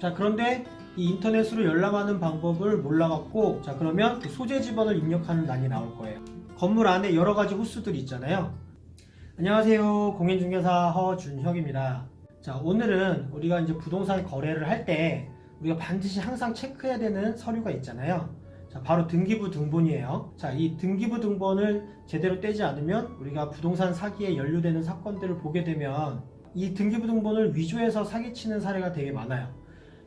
자, 그런데 이 인터넷으로 열람하는 방법을 몰라갖고, 자, 그러면 그 소재 지번을 입력하는 란이 나올 거예요. 건물 안에 여러 가지 호수들이 있잖아요. 안녕하세요. 공인중개사 허준혁입니다. 자, 오늘은 우리가 이제 부동산 거래를 할 때 우리가 반드시 항상 체크해야 되는 서류가 있잖아요. 자, 바로 등기부 등본이에요. 자, 이 등기부 등본을 제대로 떼지 않으면 우리가 부동산 사기에 연루되는 사건들을 보게 되면 이 등기부 등본을 위조해서 사기치는 사례가 되게 많아요.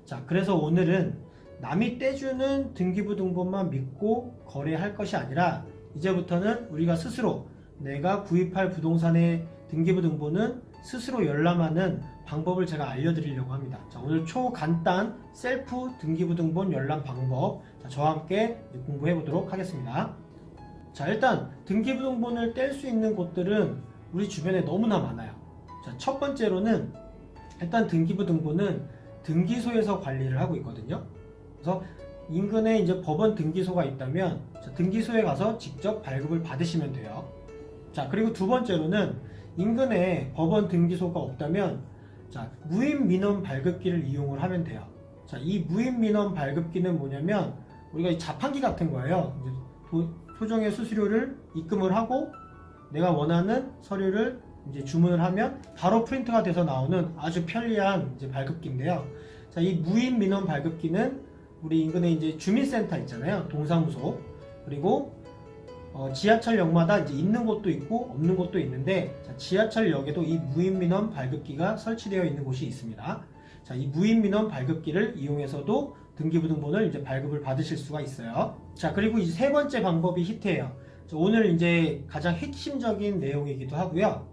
자, 그래서 오늘은 남이 떼주는 등기부 등본만 믿고 거래할 것이 아니라 이제부터는 우리가 스스로 내가 구입할 부동산의 등기부 등본은 스스로 열람하는 방법을 제가 알려드리려고 합니다. 자, 오늘 초간단 셀프 등기부 등본 열람 방법, 자, 저와 함께 공부해 보도록 하겠습니다. 자, 일단 등기부 등본을 뗄 수 있는 곳들은 우리 주변에 너무나 많아요. 자, 첫 번째로는 일단 등기부 등본은 등기소에서 관리를 하고 있거든요. 그래서 인근에 이제 법원 등기소가 있다면 등기소에 가서 직접 발급을 받으시면 돼요. 자, 그리고 두 번째로는 인근에 법원 등기소가 없다면 자, 무인민원 발급기를 이용을 하면 돼요. 자, 이 무인민원 발급기는 뭐냐면 우리가 이 자판기 같은 거예요. 이제 토종의 수수료를 입금을 하고 내가 원하는 서류를 이제 주문을 하면 바로 프린트가 돼서 나오는 아주 편리한 이제 발급기인데요. 자, 이 무인민원 발급기는 우리 인근에 이제 주민센터 있잖아요. 동사무소. 그리고 지하철역마다 이제 있는 곳도 있고 없는 곳도 있는데, 자, 지하철역에도 이 무인민원 발급기가 설치되어 있는 곳이 있습니다. 자, 이 무인민원 발급기를 이용해서도 등기부 등본을 이제 발급을 받으실 수가 있어요. 자, 그리고 이 세 번째 방법이 히트해요. 자, 오늘 이제 가장 핵심적인 내용이기도 하고요.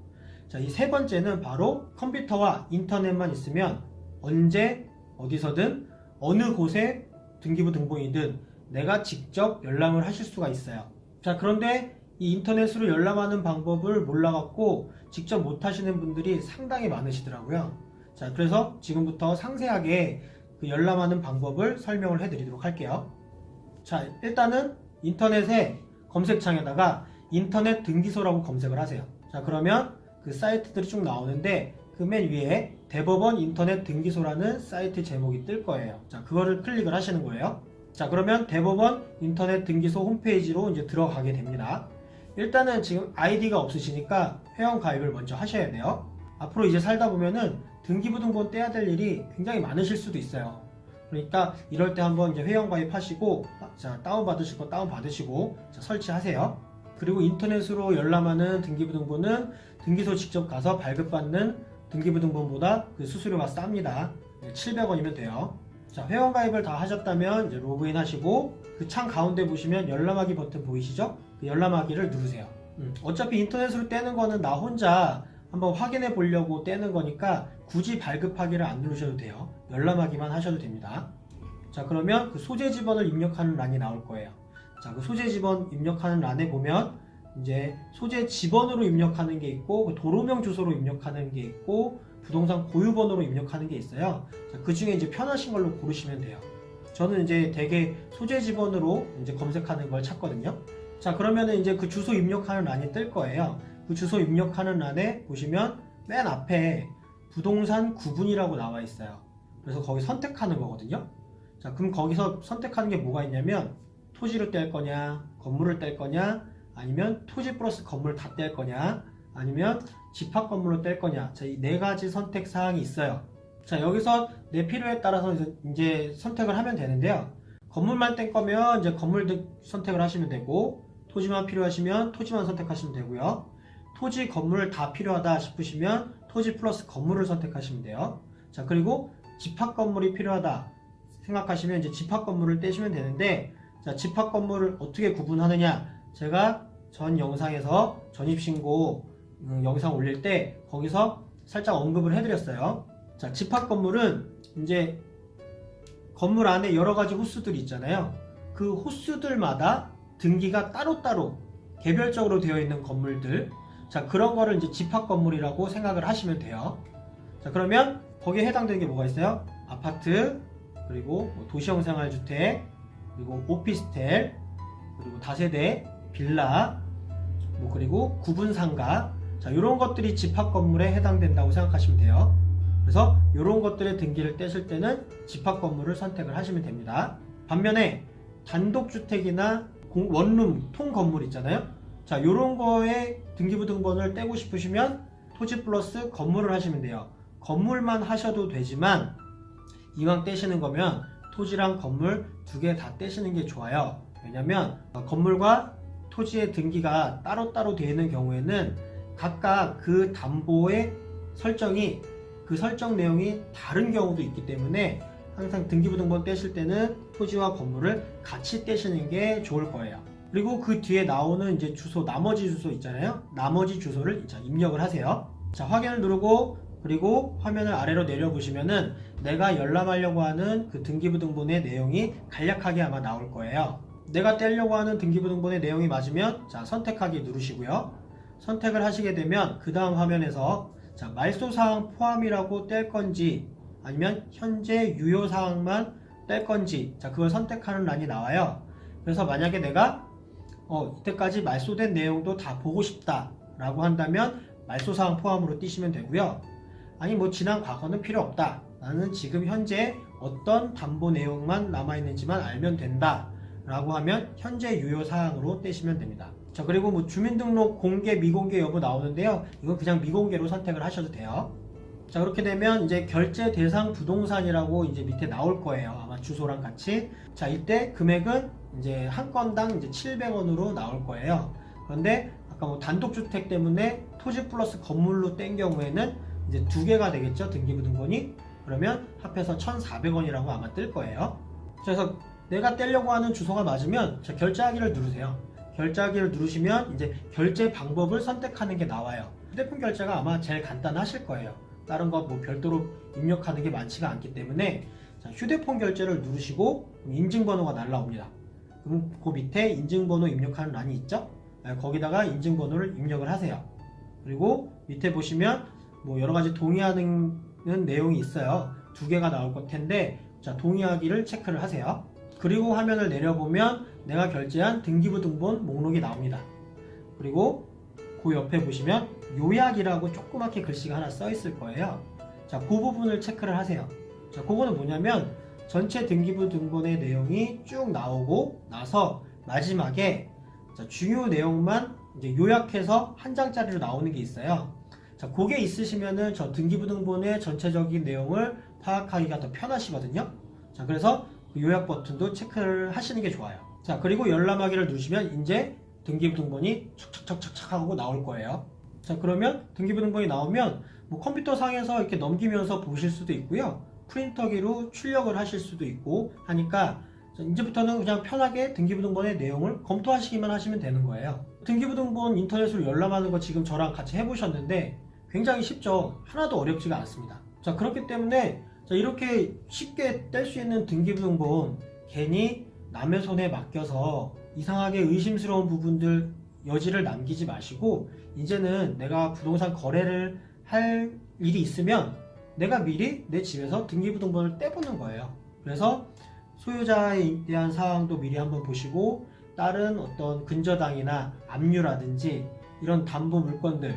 자, 이 세 번째는 바로 컴퓨터와 인터넷만 있으면 언제 어디서든 어느 곳에 등기부 등본이든 내가 직접 열람을 하실 수가 있어요. 자, 그런데 이 인터넷으로 열람하는 방법을 몰라갖고 직접 못 하시는 분들이 상당히 많으시더라고요. 자, 그래서 지금부터 상세하게 그 열람하는 방법을 설명을 해드리도록 할게요. 자, 일단은 인터넷에 검색창에다가 인터넷 등기소라고 검색을 하세요. 자, 그러면 그 사이트들이 쭉 나오는데 그 맨 위에 대법원 인터넷 등기소라는 사이트 제목이 뜰 거예요. 자, 그거를 클릭을 하시는 거예요. 자, 그러면 대법원 인터넷 등기소 홈페이지로 이제 들어가게 됩니다. 일단은 지금 아이디가 없으시니까 회원 가입을 먼저 하셔야 돼요. 앞으로 이제 살다 보면은 등기부 등본 떼야 될 일이 굉장히 많으실 수도 있어요. 그러니까 이럴 때 한번 이제 회원 가입하시고, 자, 다운받으실 거 다운받으시고, 자, 설치하세요. 그리고 인터넷으로 열람하는 등기부 등본은 등기소 직접 가서 발급받는 등기부 등본보다 그 수수료가 쌉니다. 700원이면 돼요. 자, 회원 가입을 다 하셨다면 이제 로그인 하시고 그 창 가운데 보시면 열람하기 버튼 보이시죠? 그 열람하기를 누르세요. 어차피 인터넷으로 떼는 거는 나 혼자 한번 확인해 보려고 떼는 거니까 굳이 발급하기를 안 누르셔도 돼요. 열람하기만 하셔도 됩니다. 자, 그러면 그 소재 지번을 입력하는 란이 나올 거예요. 자, 그 소재 지번 입력하는 란에 보면 이제 소재 지번으로 입력하는 게 있고 그 도로명 주소로 입력하는 게 있고 부동산 고유번호로 입력하는 게 있어요. 자, 그 중에 이제 편하신 걸로 고르시면 돼요. 저는 이제 대개 소재 지번으로 이제 검색하는 걸 찾거든요. 자, 그러면은 이제 그 주소 입력하는 란이 뜰 거예요. 그 주소 입력하는 란에 보시면 맨 앞에 부동산 구분이라고 나와 있어요. 그래서 거기 선택하는 거거든요. 자, 그럼 거기서 선택하는 게 뭐가 있냐면 토지를 뗄 거냐, 건물을 뗄 거냐, 아니면 토지 플러스 건물 다 뗄 거냐, 아니면 집합 건물로 뗄 거냐. 자, 이 네 가지 선택 사항이 있어요. 자, 여기서 내 필요에 따라서 이제 선택을 하면 되는데요. 건물만 뗄 거면 이제 건물들 선택을 하시면 되고, 토지만 필요하시면 토지만 선택하시면 되고요. 토지 건물 다 필요하다 싶으시면 토지 플러스 건물을 선택하시면 돼요. 자, 그리고 집합 건물이 필요하다 생각하시면 이제 집합 건물을 떼시면 되는데, 자, 집합 건물을 어떻게 구분하느냐, 제가 전 영상에서 전입신고 영상 올릴 때 거기서 살짝 언급을 해드렸어요. 자, 집합 건물은 이제 건물 안에 여러 가지 호수들이 있잖아요. 그 호수들마다 등기가 따로따로 개별적으로 되어 있는 건물들, 자, 그런 거를 이제 집합 건물이라고 생각을 하시면 돼요. 자, 그러면 거기에 해당되는 게 뭐가 있어요? 아파트, 그리고 도시형 생활주택, 그리고 오피스텔, 그리고 다세대 빌라, 그리고 구분 상가, 자, 이런 것들이 집합 건물에 해당된다고 생각하시면 돼요. 그래서 이런 것들의 등기를 떼실 때는 집합 건물을 선택을 하시면 됩니다. 반면에 단독주택이나 원룸 통 건물 있잖아요. 자, 이런 거에 등기부등본을 떼고 싶으시면 토지 플러스 건물을 하시면 돼요. 건물만 하셔도 되지만 이왕 떼시는 거면 토지랑 건물 두 개 다 떼시는 게 좋아요. 왜냐면 건물과 토지의 등기가 따로따로 되어 있는 경우에는 각각 그 담보의 설정이 그 설정 내용이 다른 경우도 있기 때문에 항상 등기부등본 떼실 때는 토지와 건물을 같이 떼시는 게 좋을 거예요. 그리고 그 뒤에 나오는 이제 주소, 나머지 주소 있잖아요. 나머지 주소를 입력을 하세요. 자, 확인을 누르고 그리고 화면을 아래로 내려보시면은 내가 열람하려고 하는 그 등기부등본의 내용이 간략하게 아마 나올 거예요. 내가 떼려고 하는 등기부등본의 내용이 맞으면 자, 선택하기 누르시고요. 선택을 하시게 되면 그 다음 화면에서 자, 말소사항 포함이라고 뗄 건지 아니면 현재 유효사항만 뗄 건지 자, 그걸 선택하는 란이 나와요. 그래서 만약에 내가 이때까지 말소된 내용도 다 보고 싶다 라고 한다면 말소사항 포함으로 띄시면 되고요. 아니 뭐 지난 과거는 필요 없다, 나는 지금 현재 어떤 담보 내용만 남아있는지만 알면 된다 라고 하면 현재 유효사항으로 떼시면 됩니다. 자, 그리고 뭐 주민등록 공개 미공개 여부 나오는데요, 이건 그냥 미공개로 선택을 하셔도 돼요. 자, 그렇게 되면 이제 결제 대상 부동산이라고 이제 밑에 나올 거예요. 아마 주소랑 같이. 자, 이때 금액은 이제 한 건당 이제 700원으로 나올 거예요. 그런데 아까 뭐 단독주택 때문에 토지 플러스 건물로 뗀 경우에는 이제 두 개가 되겠죠, 등기부등본이. 그러면 합해서 1,400원이라고 아마 뜰 거예요. 그래서 내가 떼려고 하는 주소가 맞으면 자, 결제하기를 누르세요. 결제하기를 누르시면 이제 결제 방법을 선택하는 게 나와요. 휴대폰 결제가 아마 제일 간단하실 거예요. 다른 거 뭐 별도로 입력하는 게 많지가 않기 때문에 자, 휴대폰 결제를 누르시고 인증번호가 날라옵니다. 그럼 그 밑에 인증번호 입력하는 란이 있죠? 거기다가 인증번호를 입력을 하세요. 그리고 밑에 보시면 뭐 여러 가지 동의하는 내용이 있어요. 두 개가 나올 것 텐데 자, 동의하기를 체크를 하세요. 그리고 화면을 내려보면 내가 결제한 등기부등본 목록이 나옵니다. 그리고 그 옆에 보시면 요약이라고 조그맣게 글씨가 하나 써 있을 거예요. 자, 그 부분을 체크를 하세요. 자, 그거는 뭐냐면 전체 등기부등본의 내용이 쭉 나오고 나서 마지막에 자, 중요 내용만 이제 요약해서 한 장짜리로 나오는 게 있어요. 자, 그게 있으시면은 저 등기부등본의 전체적인 내용을 파악하기가 더 편하시거든요. 자, 그래서 그 요약 버튼도 체크를 하시는 게 좋아요. 자, 그리고 열람하기를 누르시면 이제 등기부등본이 척척척척 하고 나올 거예요. 자, 그러면 등기부등본이 나오면 뭐 컴퓨터 상에서 이렇게 넘기면서 보실 수도 있고요. 프린터기로 출력을 하실 수도 있고 하니까 이제부터는 그냥 편하게 등기부등본의 내용을 검토하시기만 하시면 되는 거예요. 등기부등본 인터넷으로 열람하는 거 지금 저랑 같이 해보셨는데 굉장히 쉽죠. 하나도 어렵지가 않습니다. 자, 그렇기 때문에 자, 이렇게 쉽게 뗄 수 있는 등기부등본 괜히 남의 손에 맡겨서 이상하게 의심스러운 부분들 여지를 남기지 마시고 이제는 내가 부동산 거래를 할 일이 있으면 내가 미리 내 집에서 등기부등본을 떼보는 거예요. 그래서 소유자에 대한 사항도 미리 한번 보시고 다른 어떤 근저당이나 압류라든지 이런 담보 물건들,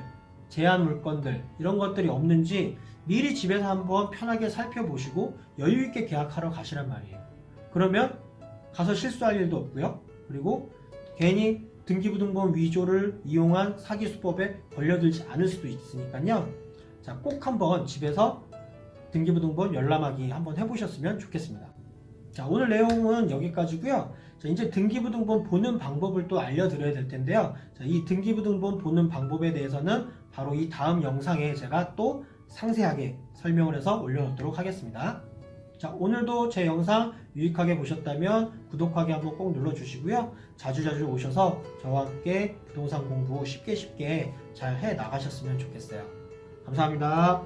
제한 물건들 이런 것들이 없는지 미리 집에서 한번 편하게 살펴보시고 여유있게 계약하러 가시란 말이에요. 그러면 가서 실수할 일도 없고요. 그리고 괜히 등기부등본 위조를 이용한 사기 수법에 걸려들지 않을 수도 있으니까요. 자, 꼭 한번 집에서 등기부등본 열람하기 한번 해보셨으면 좋겠습니다. 자, 오늘 내용은 여기까지고요. 자, 이제 등기부등본 보는 방법을 또 알려드려야 될 텐데요. 자, 이 등기부등본 보는 방법에 대해서는 바로 이 다음 영상에 제가 또 상세하게 설명을 해서 올려놓도록 하겠습니다. 자, 오늘도 제 영상 유익하게 보셨다면 구독하기 한번 꼭 눌러주시고요. 자주자주 오셔서 저와 함께 부동산 공부 쉽게 잘 해 나가셨으면 좋겠어요. 감사합니다.